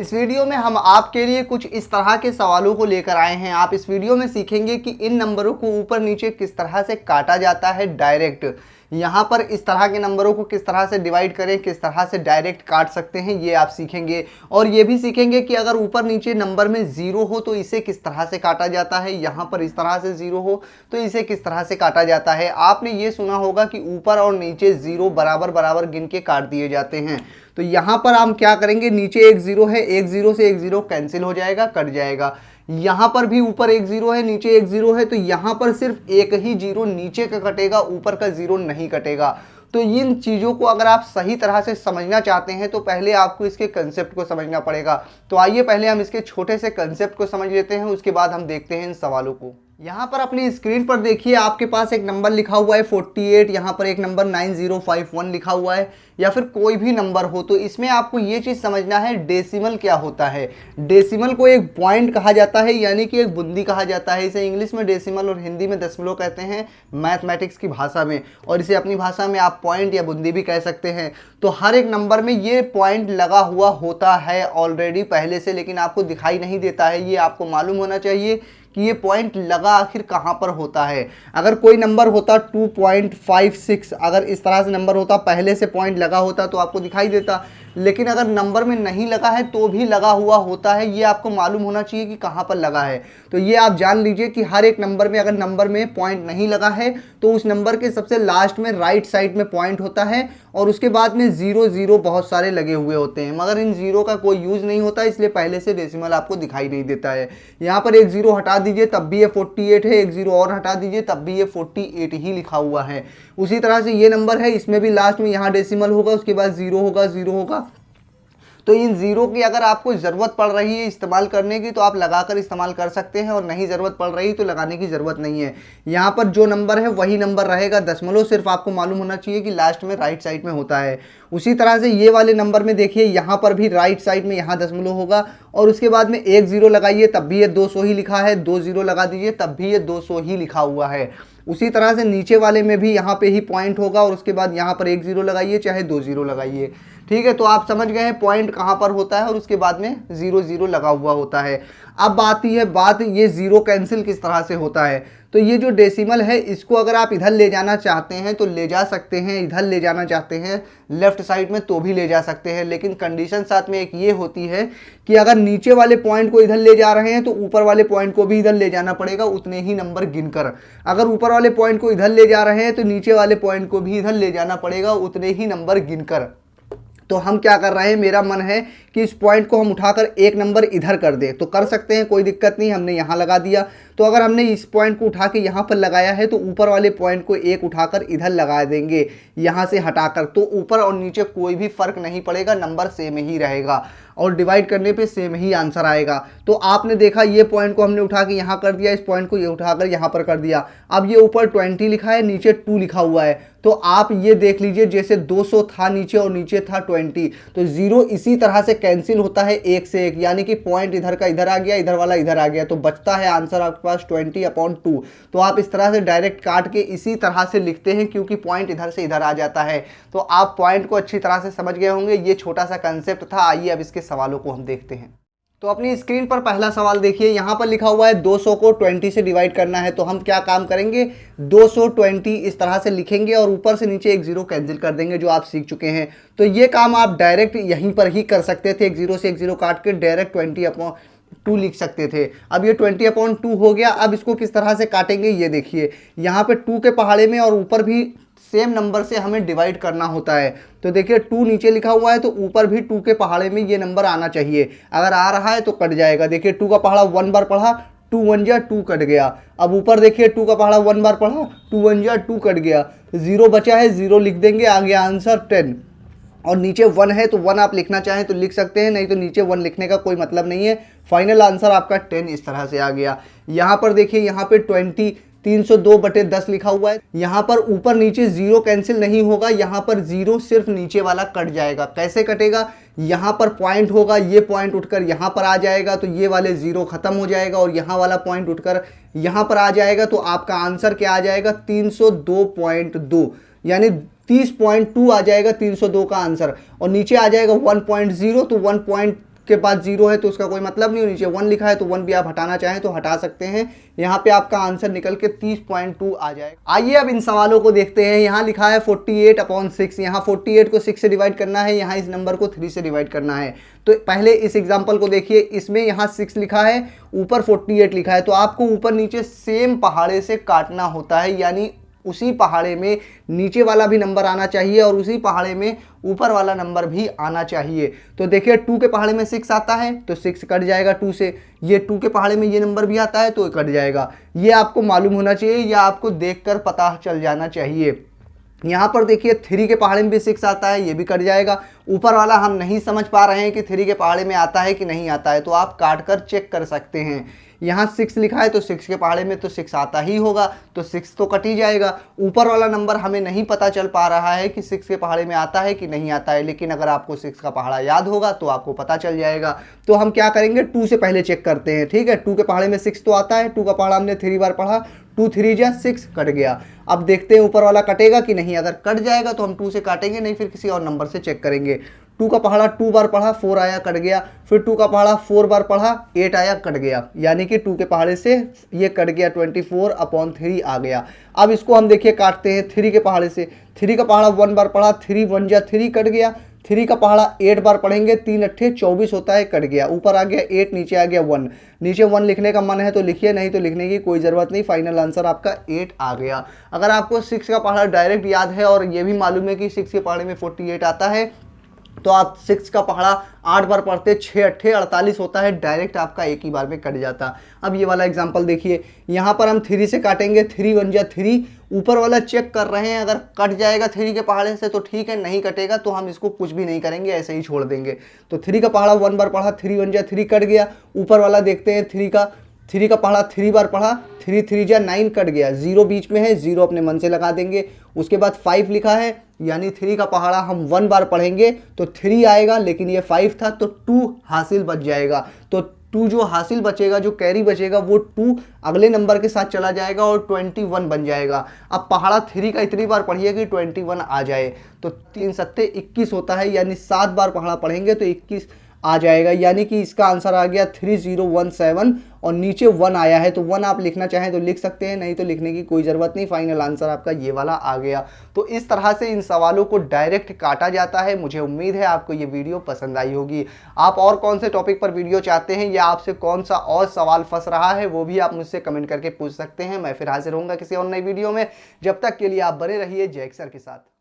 इस वीडियो में हम आपके लिए कुछ इस तरह के सवालों को लेकर आए हैं। आप इस वीडियो में सीखेंगे कि इन नंबरों को ऊपर नीचे किस तरह से काटा जाता है डायरेक्ट। यहाँ पर इस तरह के नंबरों को किस तरह से डिवाइड करें, किस तरह से डायरेक्ट काट सकते हैं, ये आप सीखेंगे। और ये भी सीखेंगे कि अगर ऊपर नीचे नंबर में ज़ीरो हो तो इसे किस तरह से काटा जाता है, यहाँ पर इस तरह से ज़ीरो हो तो इसे किस तरह से काटा जाता है। आपने ये सुना होगा कि ऊपर और नीचे ज़ीरो बराबर बराबर गिन के काट दिए जाते हैं। तो यहाँ पर हम क्या करेंगे, नीचे एक ज़ीरो है, एक ज़ीरो से एक ज़ीरो कैंसिल हो जाएगा, कट जाएगा। यहाँ पर भी ऊपर एक ज़ीरो है, नीचे एक ज़ीरो है, तो यहाँ पर सिर्फ एक ही ज़ीरो नीचे का कटेगा, ऊपर का ज़ीरो नहीं कटेगा। तो इन चीज़ों को अगर आप सही तरह से समझना चाहते हैं तो पहले आपको इसके कंसेप्ट को समझना पड़ेगा। तो आइए पहले हम इसके छोटे से कंसेप्ट को समझ लेते हैं, उसके बाद हम देखते हैं इन सवालों को। यहाँ पर अपनी स्क्रीन पर देखिए, आपके पास एक नंबर लिखा हुआ है 48, यहाँ पर एक नंबर 9051 लिखा हुआ है, या फिर कोई भी नंबर हो। तो इसमें आपको ये चीज़ समझना है डेसिमल क्या होता है। डेसिमल को एक पॉइंट कहा जाता है, यानी कि एक बूंदी कहा जाता है। इसे इंग्लिश में डेसिमल और हिंदी में दशमलव कहते हैं मैथमेटिक्स की भाषा में, और इसे अपनी भाषा में आप पॉइंट या बूंदी भी कह सकते हैं। तो हर एक नंबर में ये पॉइंट लगा हुआ होता है ऑलरेडी पहले से, लेकिन आपको दिखाई नहीं देता है। ये आपको मालूम होना चाहिए कि ये पॉइंट लगा आखिर कहाँ पर होता है। अगर कोई नंबर होता 2.56, अगर इस तरह से नंबर होता, पहले से पॉइंट लगा होता तो आपको दिखाई देता, लेकिन अगर नंबर में नहीं लगा है तो भी लगा हुआ होता है। ये आपको मालूम होना चाहिए कि कहाँ पर लगा है। तो ये आप जान लीजिए कि हर एक नंबर में अगर नंबर में पॉइंट नहीं लगा है तो उस नंबर के सबसे लास्ट में राइट साइड में पॉइंट होता है, और उसके बाद में ज़ीरो ज़ीरो बहुत सारे लगे हुए होते हैं, मगर इन ज़ीरो का कोई यूज़ नहीं होता, इसलिए पहले से डेसिमल आपको दिखाई नहीं देता है। यहाँ पर एक ज़ीरो हटा दीजिए तब भी ये 48 है, एक ज़ीरो और हटा दीजिए तब भी ये 48 ही लिखा हुआ है। उसी तरह से ये नंबर है, इसमें भी लास्ट में यहाँ डेसिमल होगा, उसके बाद ज़ीरो होगा, ज़ीरो होगा। तो इन ज़ीरो की अगर आपको ज़रूरत पड़ रही है इस्तेमाल करने की तो आप लगाकर इस्तेमाल कर सकते हैं, और नहीं ज़रूरत पड़ रही तो लगाने की ज़रूरत नहीं है। यहाँ पर जो नंबर है वही नंबर रहेगा, दशमलव सिर्फ आपको मालूम होना चाहिए कि लास्ट में राइट साइड में होता है। उसी तरह से ये वाले नंबर में देखिए, यहाँ पर भी राइट साइड में यहाँ दशमलव होगा, और उसके बाद में एक ज़ीरो लगाइए तब भी ये 200 ही लिखा है, दो ज़ीरो लगा दीजिए तब भी ये 200 ही लिखा हुआ है। उसी तरह से नीचे वाले में भी यहाँ पे ही पॉइंट होगा, और उसके बाद यहाँ पर एक ज़ीरो लगाइए चाहे दो ज़ीरो लगाइए। ठीक है, तो आप समझ गए हैं पॉइंट कहाँ पर होता है, और उसके बाद में ज़ीरो ज़ीरो लगा हुआ होता है। अब आती है बात, ये ज़ीरो कैंसिल किस तरह से होता है। तो ये जो डेसिमल है इसको अगर आप इधर ले जाना चाहते हैं तो ले जा सकते हैं, इधर ले जाना चाहते हैं लेफ़्ट साइड में तो भी ले जा सकते हैं, लेकिन कंडीशन साथ में एक ये होती है कि अगर नीचे वाले पॉइंट को इधर ले जा रहे हैं तो ऊपर वाले पॉइंट को भी इधर ले जाना पड़ेगा, उतने ही नंबर गिनकर। अगर ऊपर वाले पॉइंट को इधर ले जा रहे हैं तो नीचे वाले पॉइंट को भी इधर ले जाना पड़ेगा, उतने ही नंबर गिनकर। तो हम क्या कर रहे हैं, मेरा मन है कि इस पॉइंट को हम उठाकर एक नंबर इधर कर दें, तो कर सकते हैं, कोई दिक्कत नहीं। हमने यहाँ लगा दिया, तो अगर हमने इस पॉइंट को उठा के यहाँ पर लगाया है तो ऊपर वाले पॉइंट को एक उठाकर इधर लगा देंगे, यहाँ से हटाकर। तो ऊपर और नीचे कोई भी फर्क नहीं पड़ेगा, नंबर सेम ही रहेगा, और डिवाइड करने पे सेम ही आंसर आएगा। तो आपने देखा ये पॉइंट को हमने उठा के यहाँ कर दिया, इस पॉइंट को ये उठाकर यहाँ पर कर दिया। अब ये ऊपर 20 लिखा है, नीचे 2 लिखा हुआ है, तो आप ये देख लीजिए जैसे 200 था नीचे और नीचे था 20, तो ज़ीरो इसी तरह से कैंसिल होता है एक से एक, यानी कि पॉइंट इधर का इधर आ गया, इधर वाला इधर आ गया, तो बचता है आंसर आपके पास 20/2। तो आप इस तरह से डायरेक्ट काट के इसी तरह से लिखते हैं, क्योंकि पॉइंट इधर से इधर आ जाता है। तो आप पॉइंट को अच्छी तरह से समझ गए होंगे, ये छोटा सा कंसेप्ट था। आइए अब इसके सवालों को हम देखते हैं। तो अपनी स्क्रीन पर पहला सवाल देखिए, यहाँ पर लिखा हुआ है 200 को 20 से डिवाइड करना है। तो हम क्या काम करेंगे, 220 इस तरह से लिखेंगे और ऊपर से नीचे एक ज़ीरो कैंसिल कर देंगे, जो आप सीख चुके हैं। तो ये काम आप डायरेक्ट यहीं पर ही कर सकते थे, एक ज़ीरो से एक ज़ीरो काट के डायरेक्ट 20/2 लिख सकते थे। अब ये 20/2 हो गया। अब इसको किस तरह से काटेंगे ये देखिए, यहाँ पे 2 के पहाड़े में और ऊपर भी सेम नंबर से हमें डिवाइड करना होता है। तो देखिए 2 नीचे लिखा हुआ है तो ऊपर भी 2 के पहाड़े में ये नंबर आना चाहिए, अगर आ रहा है तो कट जाएगा। देखिए 2 का पहाड़ा 1 बार पढ़ा, 2 1 जा 2 कट गया। अब ऊपर देखिए 2 का पहाड़ा 1 बार पढ़ा, 2 1 जा 2 कट गया, ज़ीरो बचा है, ज़ीरो लिख देंगे, आ गया आंसर 10। और नीचे 1 है तो 1 आप लिखना चाहें तो लिख सकते हैं, नहीं तो नीचे 1 लिखने का कोई मतलब नहीं है। फाइनल आंसर आपका 10 इस तरह से आ गया। यहाँ पर देखिए, यहाँ पे 302/10 लिखा हुआ है। यहाँ पर ऊपर नीचे ज़ीरो कैंसिल नहीं होगा, यहाँ पर ज़ीरो सिर्फ नीचे वाला कट जाएगा। कैसे कटेगा, यहाँ पर पॉइंट होगा, ये पॉइंट उठकर यहाँ पर आ जाएगा, तो ये वाले ज़ीरो ख़त्म हो जाएगा, और यहाँ वाला पॉइंट उठकर यहाँ पर आ जाएगा। तो आपका आंसर क्या आ जाएगा, 302.2, यानी 30.2 आ जाएगा 302 का आंसर। और नीचे आ जाएगा 1.0, तो 1. के बाद 0 है तो उसका कोई मतलब नहीं, नीचे 1 लिखा है तो 1 भी आप हटाना चाहें तो हटा सकते हैं। यहाँ पे आपका आंसर निकल के 30.2 आ जाएगा। आइए अब इन सवालों को देखते हैं। यहाँ लिखा है 48/6, यहाँ 48 को 6 से डिवाइड करना है, यहाँ इस नंबर को 3 से डिवाइड करना है। तो पहले इस एग्जाम्पल को देखिए, इसमें यहाँ 6 लिखा है, ऊपर 48 लिखा है, तो आपको ऊपर नीचे सेम पहाड़े से काटना होता है, यानी उसी पहाड़े में नीचे वाला भी नंबर आना चाहिए और उसी पहाड़े में ऊपर वाला नंबर भी आना चाहिए। तो देखिए 2 के पहाड़े में 6 आता है तो 6 कट जाएगा 2 से, ये 2 के पहाड़े में ये नंबर भी आता है तो कट जाएगा। ये आपको मालूम होना चाहिए या आपको देखकर पता चल जाना चाहिए। यहाँ पर देखिए 3 के पहाड़े में भी 6 आता है, ये भी कट जाएगा। ऊपर वाला हम नहीं समझ पा रहे हैं कि 3 के पहाड़े में आता है कि नहीं आता है, तो आप काट कर चेक कर सकते हैं। यहाँ 6 लिखा है तो 6 के पहाड़े में तो 6 आता ही होगा, तो 6 तो कट ही जाएगा। ऊपर वाला नंबर हमें नहीं पता चल पा रहा है कि 6 के पहाड़े में आता है कि नहीं आता है, लेकिन अगर आपको 6 का पहाड़ा याद होगा तो आपको पता चल जाएगा। तो हम क्या करेंगे, 2 से पहले चेक करते हैं, ठीक है। 2 के पहाड़े में 6 तो आता है, 2 का पहाड़ा हमने 3 बार पढ़ा, 2 3 जा 6 कट गया। अब देखते हैं ऊपर वाला कटेगा कि नहीं, अगर कट जाएगा तो हम 2 से काटेंगे, नहीं फिर किसी और नंबर से चेक करेंगे। 2 का पहाड़ा 2 बार पढ़ा, 4 आया कट गया, फिर 2 का पहाड़ा 4 बार पढ़ा, 8 आया कट गया, यानी कि 2 के पहाड़े से ये कट गया, 24/3 आ गया। अब इसको हम देखिए काटते हैं 3 के पहाड़े से। 3 का पहाड़ा 1 बार पढ़ा, 3 1 जा 3 कट गया। 3 का पहाड़ा 8 बार पढ़ेंगे, 3 अट्ठे 24 होता है, कट गया। ऊपर आ गया 8, नीचे आ गया 1। नीचे 1 लिखने का मन है तो लिखिए, नहीं तो लिखने की कोई ज़रूरत नहीं। फाइनल आंसर आपका 8 आ गया। अगर आपको 6 का पहाड़ा डायरेक्ट याद है और ये भी मालूम है कि 6 के पहाड़े में 48 आता है, तो आप 6 का पहाड़ा 8 बार पढ़ते, 6 अट्ठे 48 होता है, डायरेक्ट आपका एक ही बार में कट जाता। अब ये वाला एग्जांपल देखिए, यहाँ पर हम 3 से काटेंगे, 3 1 जा 3। ऊपर वाला चेक कर रहे हैं, अगर कट जाएगा 3 के पहाड़े से तो ठीक है, नहीं कटेगा तो हम इसको कुछ भी नहीं करेंगे, ऐसे ही छोड़ देंगे। तो 3 का पहाड़ा 1 बार पढ़ा, 3 1 जा 3 कट गया। ऊपर वाला देखते हैं 3 का पहाड़ा 3 बार पढ़ा, 3 3 जा 9 कट गया। 0 बीच में है, 0 अपने मन से लगा देंगे। उसके बाद 5 लिखा है, यानी 3 का पहाड़ा हम 1 बार पढ़ेंगे तो 3 आएगा, लेकिन ये 5 था तो 2 हासिल बच जाएगा। तो 2 जो हासिल बचेगा, जो कैरी बचेगा, वो 2 अगले नंबर के साथ चला जाएगा और 21 बन जाएगा। अब पहाड़ा 3 का इतनी बार पढ़िए कि 21 आ जाए, तो 3 सत्ते 21 होता है, यानी 7 बार पहाड़ा पढ़ेंगे तो 21 आ जाएगा, यानी कि इसका आंसर आ गया 3017 और नीचे 1 आया है, तो 1 आप लिखना चाहें तो लिख सकते हैं, नहीं तो लिखने की कोई ज़रूरत नहीं। फाइनल आंसर आपका ये वाला आ गया। तो इस तरह से इन सवालों को डायरेक्ट काटा जाता है। मुझे उम्मीद है आपको ये वीडियो पसंद आई होगी। आप और कौन से टॉपिक पर वीडियो चाहते हैं या आपसे कौन सा और सवाल फंस रहा है, वो भी आप मुझसे कमेंट करके पूछ सकते हैं। मैं फिर हाजिर होऊंगा किसी और नई वीडियो में। जब तक के लिए आप बने रहिए जय सर के साथ।